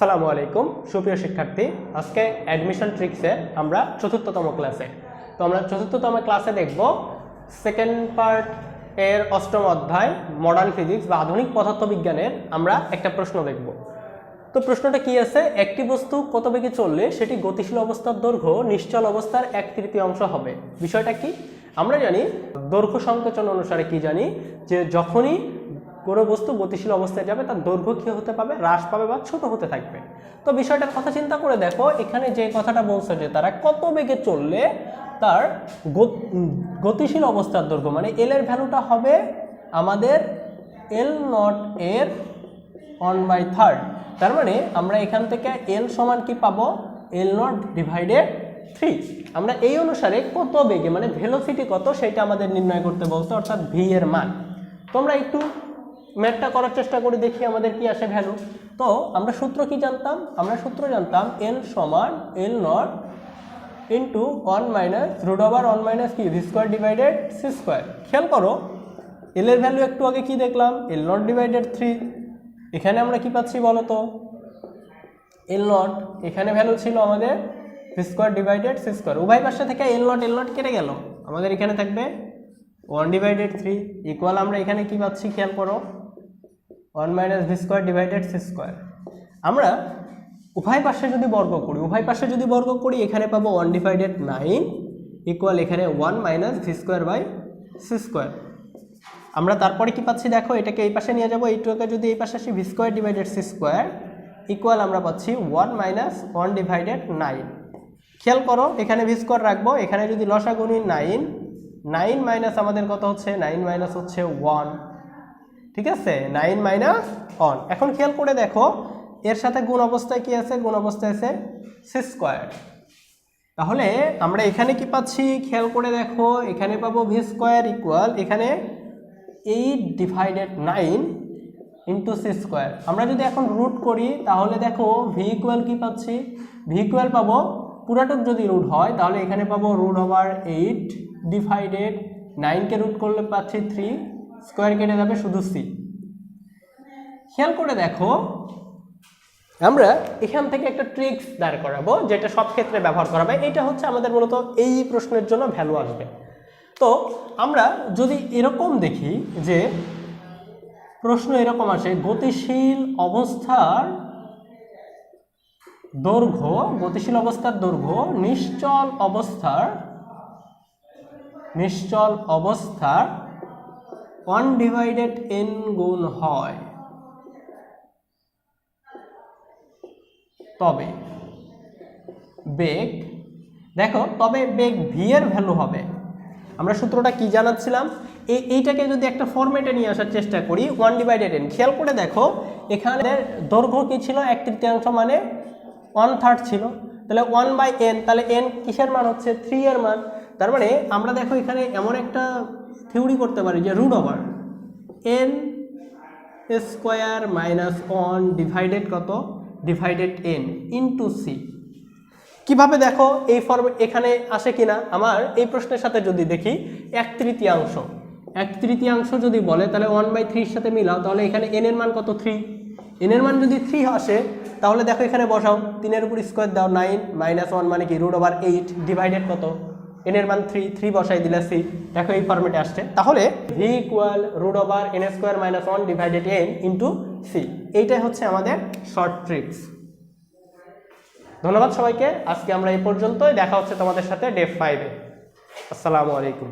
আসসালামু আলাইকুম সুপ্রিয় শিক্ষার্থী, আজকে অ্যাডমিশন ট্রিক্সে আমরা চতুর্থতম ক্লাসে। তো আমরা চতুর্থতম ক্লাসে দেখব সেকেন্ড পার্ট এর অষ্টম অধ্যায় মডার্ন ফিজিক্স বা আধুনিক পদার্থবিজ্ঞানের আমরা একটা প্রশ্ন দেখব। তো প্রশ্নটা কি আছে, একটি বস্তু কত বেগে চললে সেটি গতিশীল অবস্থার দৈর্ঘ্য নিশ্চল অবস্থার 1/3 হবে। বিষয়টা কি? আমরা জানি দৈর্ঘ্য সংকোচন অনুসারে কি জানি যে যখনই কোনো বস্তু গতিশীল অবস্থায় যাবে তার দৈর্ঘ্য কী হতে পাবে, হ্রাস পাবে বা ছোট হতে থাকবে। তো বিষয়টার কথা চিন্তা করে দেখো, এখানে যে কথাটা বলছে যে তারা কত বেগে চললে তার গতিশীল অবস্থার দৈর্ঘ্য মানে এল এর ভ্যালুটা হবে আমাদের এল নট এর 1/3। তার মানে আমরা এখান থেকে এল সমান কি পাবো, এল নট ডিভাইডেড 3। আমরা এই অনুসারে কত বেগে মানে ভেলোসিটি কত সেটা আমাদের নির্ণয় করতে বলছে, অর্থাৎ ভি এর মান। তোমরা একটু ম্যাথটা করার চেষ্টা করে দেখি আমাদের কি আসে ভ্যালু। তো আমরা সূত্র কি জানতাম, আমরা সূত্র জানতাম এল সমান L nought into 1 minus root over 1 minus কি V square divided C square. খেয়াল করো এল এর ভ্যালু একটু আগে কি দেখলাম, এল নট ডিভাইডেড 3। এখানে আমরা কি পাচ্ছি বলো তো, এল নট এখানে ভ্যালু ছিল আমাদের v square divided C square. উভয় পাশে থেকে এল নট কেটে গেল, আমাদের এখানে থাকবে 1 ডিভাইডেড 3 ইকুয়াল আমরা এখানে কি পাচ্ছি খেয়াল করো 1 minus v square divided C square. আমরা উভয় পাশে যদি বর্গ করি এখানে পাবো 1 ডিভাইডেড 9 ইকুয়াল এখানে 1 minus v square by c square. আমরা তারপরে কি পাচ্ছি দেখো, এটাকে এই পাশে নিয়ে যাবো, এইটুকুকে যদি এই পাশে আসি v square divided C square equal আমরা পাচ্ছি 1 মাইনাস 1 ডিভাইডেড 9। খেয়াল করো এখানে ভি স্কোয়ার রাখবো, এখানে যদি লসাগু নিই 9 মাইনাস আমাদের কত হচ্ছে, 9 মাইনাস হচ্ছে 1, ঠিক আছে 9 মাইনাস 1। এখন খেয়াল করে দেখো এর সাথে গুণ অবস্থায় কি আছে, গুণ অবস্থায় আছে সি স্কোয়ার। তাহলে আমরা এখানে কি পাচ্ছি খেয়াল করে দেখো, এখানে পাবো ভি স্কোয়ার ইকুয়াল এখানে 8 ডিভাইডেড 9 ইন্টু সি স্কোয়ার। আমরা যদি এখন রুট করি তাহলে দেখো ভি ইকুয়াল কি পাচ্ছি, ভি ইকুয়াল পাবো পুরাটুক যদি রুট হয় তাহলে এখানে পাবো রুট ওভার 8 ডিভাইডেড 9কে রুট করলে পাচ্ছি 3, স্কোয়ার কেটে যাবে শুধু সি। খেয়াল করে দেখো আমরা এখান থেকে একটা ট্রিক্স দাঁড় করাবো যেটা সব ক্ষেত্রে ব্যবহার করা হবে। এটা হচ্ছে আমাদের মূলত এই প্রশ্নের জন্য ভ্যালু আসবে। তো আমরা যদি এরকম দেখি যে প্রশ্ন এরকম আসে, গতিশীল অবস্থার দৈর্ঘ্য নিশ্চল অবস্থার 1 ডিভাইডেড n গুণ হয়, তবে বেগ ভি এর ভ্যালু হবে। আমরা সূত্রটা কি জানাচ্ছিলাম, এইটাকে যদি একটা ফরম্যাটে নিয়ে আসার চেষ্টা করি 1 ডিভাইডেড n। খেয়াল করে দেখো এখানে দৈর্ঘ্য কি ছিল, 1/3 মানে 1/3 ছিল, তাহলে 1/n, তাহলে n কিসের মান হচ্ছে 3 এর মান। তার মানে আমরা দেখো এখানে এমন একটা থিওরি করতে পারি যে root over n square minus 1 divided কত, ডিভাইডেড n ইন্টু সি। কিভাবে দেখো এই ফর্ম এখানে আসে কিনা, আমার এই প্রশ্নের সাথে যদি দেখি 1/3 যদি বলে তাহলে 1/3 এর সাথে মিলাও, তাহলে এখানে n এর মান কত 3, n এর মান যদি 3 আসে তাহলে দেখো এখানে বসাও 3 এর উপর স্কোয়ার দাও 9 মাইনাস 1 মানে কি রুট ওভার 8 ডিভাইডেড কত, n এর মান 3 বসাই দিলে সি। দেখো এই ফর্মেটে আসছে, তাহলে v equal root over n square minus 1 divided n into c. এইটাই হচ্ছে আমাদের শর্ট ট্রিক্স। ধন্যবাদ সবাইকে, আজকে আমরা এই পর্যন্তই, দেখা হচ্ছে তোমাদের সাথে ডে 5-এ। আসসালামু আলাইকুম।